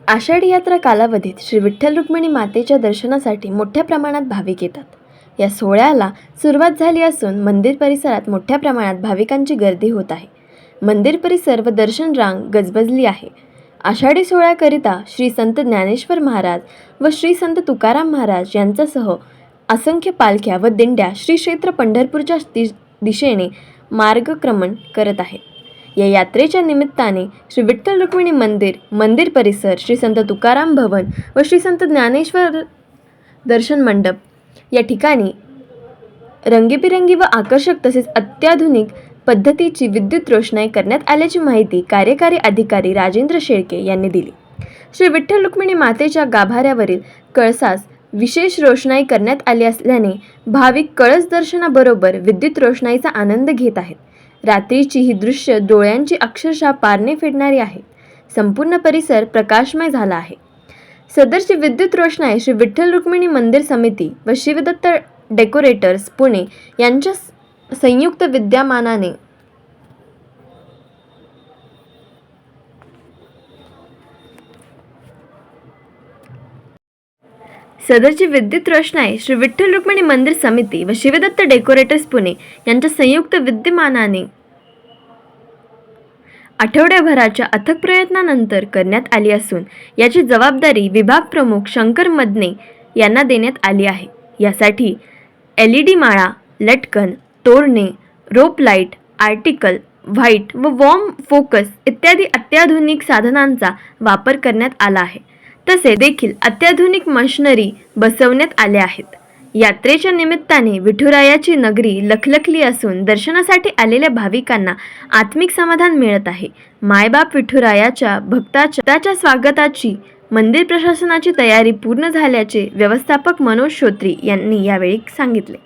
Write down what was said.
आषाढी यात्रा कालावधीत श्री विठ्ठल रुक्मिणी मातेच्या दर्शनासाठी मोठ्या प्रमाणात भाविक येतात. या सोहळ्याला सुरुवात झाली असून मंदिर परिसरात मोठ्या प्रमाणात भाविकांची गर्दी होत आहे. मंदिर परिसर व दर्शन रांग गजबजली आहे. आषाढी सोहळ्याकरिता श्री संत ज्ञानेश्वर महाराज व श्री संत तुकाराम महाराज यांच्यासह असंख्य पालख्या व दिंड्या श्री क्षेत्र पंढरपूरच्या दिशेने मार्गक्रमण करत आहेत. या यात्रेच्या निमित्ताने श्री विठ्ठल रुक्मिणी मंदिर परिसर, श्री संत तुकाराम भवन व श्री संत ज्ञानेश्वर दर्शन मंडप या ठिकाणी रंगीबिरंगी व आकर्षक तसेच अत्याधुनिक पद्धतीची विद्युत रोषणाई करण्यात आल्याची माहिती कार्यकारी अधिकारी राजेंद्र शेळके यांनी दिली. श्री विठ्ठल रुक्मिणी मातेच्या गाभाऱ्यावरील कळसास विशेष रोषणाई करण्यात आली असल्याने भाविक कळस दर्शनाबरोबर विद्युत रोषणाईचा आनंद घेत आहेत. रात्रीची ही दृश्य डोळ्यांची अक्षरशः पारणे फेडणारी आहेत. संपूर्ण परिसर प्रकाशमय झाला आहे. सदरची विद्युत रोषणाई श्री विठ्ठल रुक्मिणी मंदिर समिती व शिवदत्त डेकोरेटर्स पुणे यांच्या संयुक्त विद्यमानाने सदरची विद्युत रोषणाई श्री विठ्ठल रुक्मिणी मंदिर समिती व शिवदत्त डेकोरेटर्स पुणे यांच्या संयुक्त विद्यमानाने आठवड्याभराच्या अथक प्रयत्नानंतर करण्यात आली असून याची जबाबदारी विभाग प्रमुख शंकर मदने यांना देण्यात आली आहे. यासाठी LED माळा, लटकन, तोरणे, रोप लाईट, आर्टिकल, व्हाईट व वॉर्म फोकस इत्यादी अत्याधुनिक साधनांचा वापर करण्यात आला आहे. तसे देखील अत्याधुनिक मशिनरी बसवण्यात आल्या आहेत. यात्रेच्या निमित्ताने विठुरायाची नगरी लखलखली असून दर्शनासाठी आलेल्या भाविकांना आत्मिक समाधान मिळत आहे. मायबाप विठुरायाच्या भक्ताच्या स्वागताची मंदिर प्रशासनाची तयारी पूर्ण झाल्याचे व्यवस्थापक मनोज श्रोत्री यांनी यावेळी सांगितले.